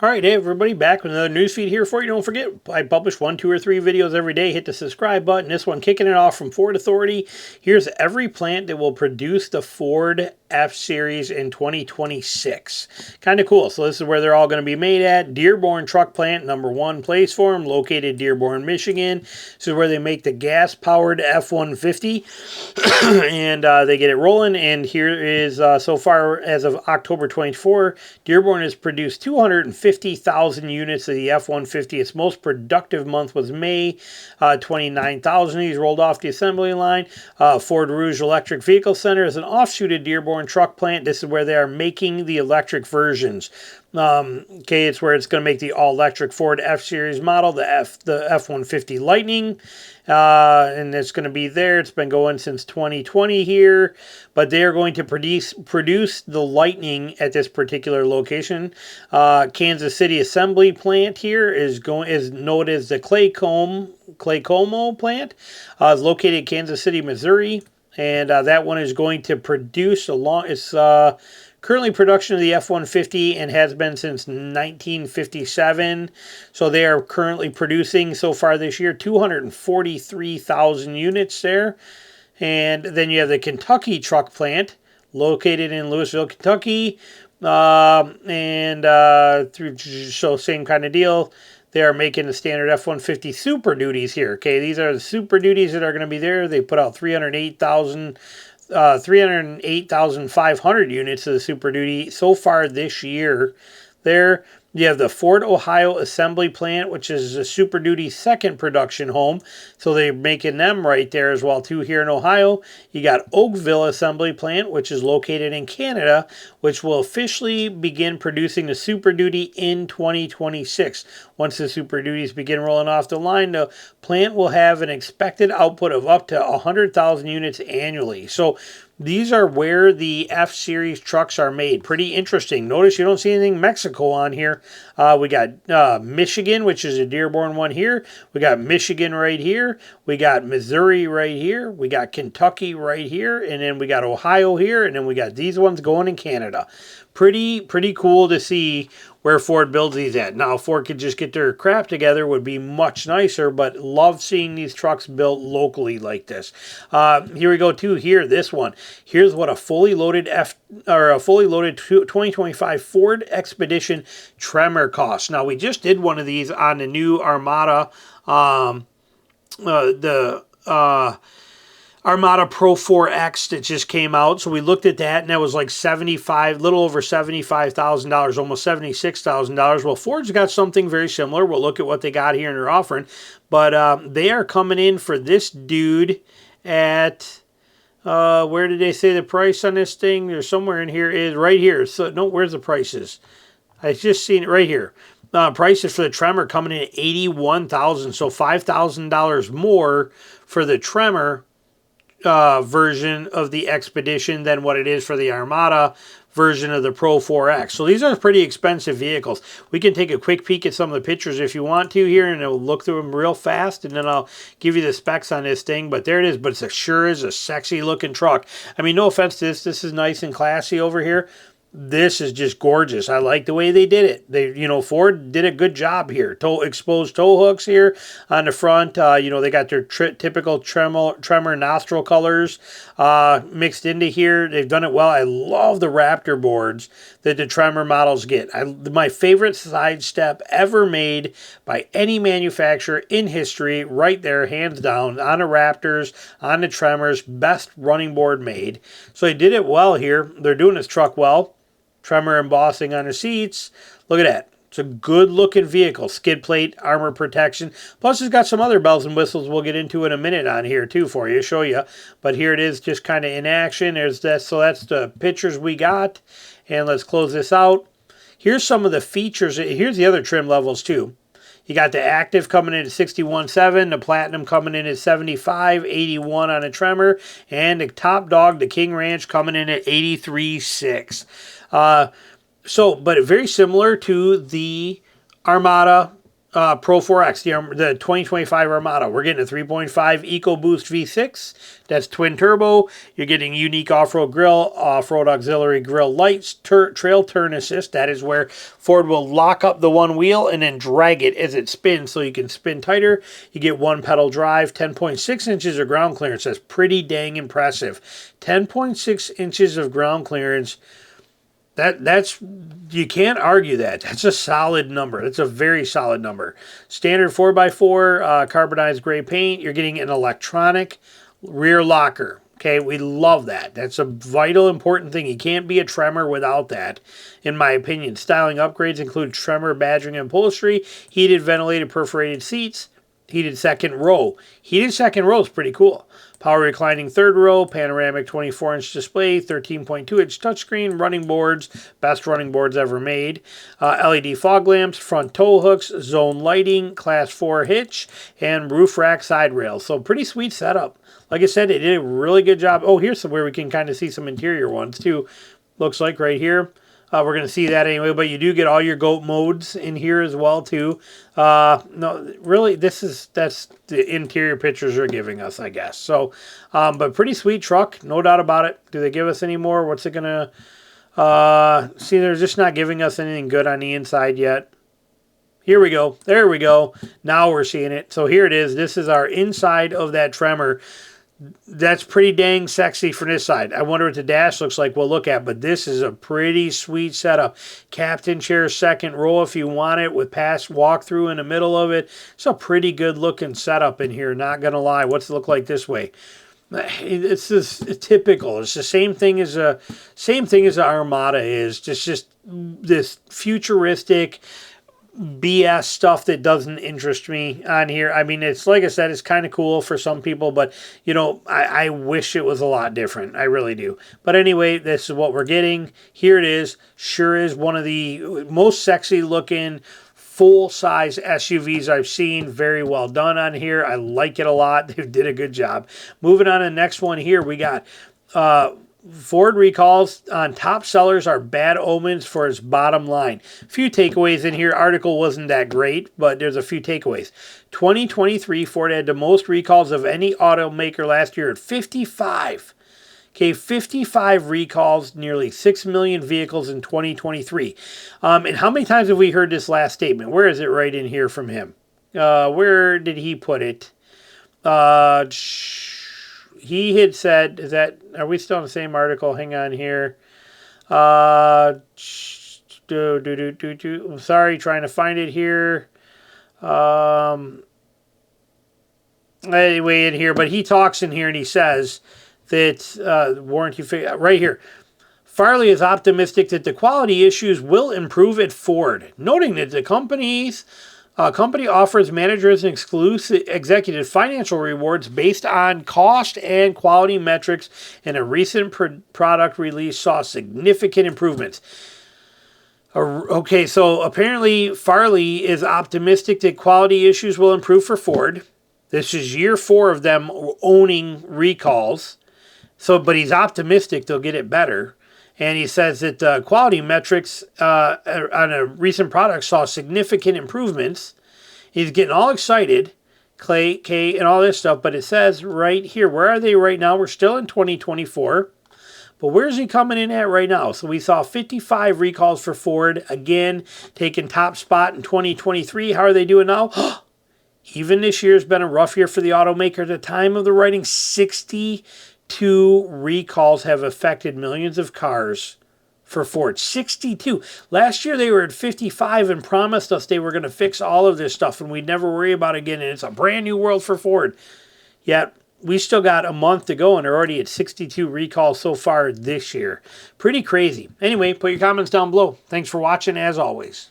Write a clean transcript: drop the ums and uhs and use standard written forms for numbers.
All right, hey everybody, back with another news feed here for you. Don't forget, I publish 1, 2, or 3 videos every day. Hit the subscribe button. This one kicking it off from Ford Authority. Here's every plant that will produce the Ford F-Series in 2026. Kind of cool. So this is where they're all going to be made at. Dearborn Truck Plant, #1 place for them, located Dearborn, Michigan. This is where they make the gas-powered F-150, and they get it rolling. And here is, so far as of October 24, Dearborn has produced 250,000 units of the F-150. Its most productive month was May, 29,000 of these rolled off the assembly line. Ford Rouge Electric Vehicle Center is an offshoot of Dearborn Truck Plant. This is where they are making the electric versions. Okay, it's where it's going to make the all-electric Ford F-Series model, the F-150 Lightning, and it's going to be there. It's been going since 2020 here, but they are going to produce the Lightning at this particular location. Kansas City assembly plant here is known as the Claycomo plant. It's located in Kansas City, Missouri, and that one is going to produce currently production of the F-150 and has been since 1957. So they are currently producing so far this year 243,000 units there. And then you have the Kentucky truck plant located in Louisville, Kentucky. So same kind of deal. They are making the standard F-150 Super Duties here. Okay, these are the Super Duties that are going to be there. They put out 308,500 units of the Super Duty so far this year. There you have the Ford Ohio Assembly Plant, which is a Super Duty second production home. So they're making them right there as well too here in Ohio. You got Oakville Assembly Plant, which is located in Canada, which will officially begin producing the Super Duty in 2026. Once the Super Duties begin rolling off the line, the plant will have an expected output of up to 100,000 units annually. So these are where the F-Series trucks are made. Pretty interesting. Notice you don't see anything Mexico on here. We got Michigan, which is a Dearborn one here. We got Michigan right here. We got Missouri right here. We got Kentucky right here. And then we got Ohio here. And then we got these ones going in Canada. Pretty cool to see where Ford builds these at. Now, if Ford could just get their crap together, would be much nicer, but love seeing these trucks built locally like this. Here we go too. Here, this one. Here's what a fully loaded 2025 Ford Expedition Tremor costs. Now, we just did one of these on the new Armada, Armada Pro 4X that just came out. So we looked at that, and that was like little over $75,000, almost $76,000. Well, Ford's got something very similar. We'll look at what they got here and they're offering. But they are coming in for this dude at, where did they say the price on this thing? There's somewhere in here, is right here. So no, where's the prices? I just seen it right here. Prices for the Tremor coming in at $81,000, so $5,000 more for the Tremor version of the Expedition than what it is for the Armada version of the Pro 4X. So these are pretty expensive vehicles. We can take a quick peek at some of the pictures if you want to here, and I'll look through them real fast, and then I'll give you the specs on this thing. But there it is. But it sure is a sexy looking truck. I mean, no offense to this. This is nice and classy over here. This is just gorgeous. I like the way they did it. Ford did a good job here. Exposed tow hooks here on the front. They got their typical Tremor nostril colors mixed into here. They've done it well. I love the Raptor boards that the Tremor models get. My favorite side step ever made by any manufacturer in history, right there, hands down, on the Raptors, on the Tremors, best running board made. So they did it well here. They're doing this truck well. Tremor embossing on the seats. Look at that. It's a good-looking vehicle. Skid plate, armor protection. Plus, it's got some other bells and whistles we'll get into in a minute on here, too, for you, show you. But here it is, just kind of in action. There's that. So that's the pictures we got. And let's close this out. Here's some of the features. Here's the other trim levels, too. You got the Active coming in at 61.7, the Platinum coming in at 75, 81 on a Tremor, and the top dog, the King Ranch, coming in at 83.6. But very similar to the Armada Pro 4X, the 2025 Armada. We're getting a 3.5 EcoBoost V6. That's twin turbo. You're getting unique off-road grill, off-road auxiliary grill lights, trail turn assist. That is where Ford will lock up the one wheel and then drag it as it spins so you can spin tighter. You get one pedal drive, 10.6 inches of ground clearance. That's pretty dang impressive. 10.6 inches of ground clearance. That's you can't argue that. That's a solid number. That's a very solid number. Standard 4x4 carbonized gray paint. You're getting an electronic rear locker. Okay, we love that. That's a vital, important thing. You can't be a Tremor without that, in my opinion. Styling upgrades include Tremor badging and upholstery, heated, ventilated, perforated seats, heated second row. Heated second row is pretty cool. Power reclining third row, panoramic 24-inch display, 13.2-inch touchscreen, running boards, best running boards ever made, LED fog lamps, front tow hooks, zone lighting, class 4 hitch, and roof rack side rails. So pretty sweet setup. Like I said, it did a really good job. Oh, here's where we can kind of see some interior ones too. Looks like right here. We're going to see that anyway, but you do get all your GOAT modes in here as well, too. No, really, that's the interior pictures they're giving us, I guess. So, but pretty sweet truck, no doubt about it. Do they give us any more? What's it going to... see, they're just not giving us anything good on the inside yet. Here we go. There we go. Now we're seeing it. So here it is. This is our inside of that Tremor. That's pretty dang sexy for this side. I wonder what the dash looks like. We'll look at, but this is a pretty sweet setup. Captain chair second row if you want it, with pass walkthrough in the middle of it. It's a pretty good looking setup in here. Not gonna lie. What's it look like this way? It's just typical. It's the same thing as the Armada is. Just this futuristic BS stuff that doesn't interest me on here. I mean, it's like I said, it's kind of cool for some people, but you know, I wish it was a lot different. I really do. But anyway, this is what we're getting. Here it is. Sure is one of the most sexy looking full-size SUVs I've seen. Very well done on here. I like it a lot. They did a good job. Moving on to the next one here, we got Ford recalls on top sellers are bad omens for its bottom line. A few takeaways in here. Article wasn't that great, but there's a few takeaways. 2023, Ford had the most recalls of any automaker last year at 55. Okay, 55 recalls, nearly 6 million vehicles in 2023. And how many times have we heard this last statement? Where is it right in here from him? Where did he put it? He had said that, are we still in the same article? Hang on here. I'm sorry, trying to find it here. Anyway, in here, but he talks in here and he says that warranty right here. Farley is optimistic that the quality issues will improve at Ford, noting that the company offers managers and exclusive executive financial rewards based on cost and quality metrics, and a recent product release saw significant improvements. Okay, so apparently Farley is optimistic that quality issues will improve for Ford. This is year 4 of them owning recalls. So, but he's optimistic they'll get it better. And he says that quality metrics on a recent product saw significant improvements. He's getting all excited, Clay, K, and all this stuff. But it says right here, where are they right now? We're still in 2024. But where's he coming in at right now? So we saw 55 recalls for Ford. Again, taking top spot in 2023. How are they doing now? Even this year has been a rough year for the automaker. At the time of the writing, 62 recalls have affected millions of cars for Ford. 62. Last year they were at 55 and promised us they were going to fix all of this stuff and we'd never worry about it again. And it's a brand new world for Ford. Yet we still got a month to go and they're already at 62 recalls so far this year. Pretty crazy. Anyway, put your comments down below. Thanks for watching as always.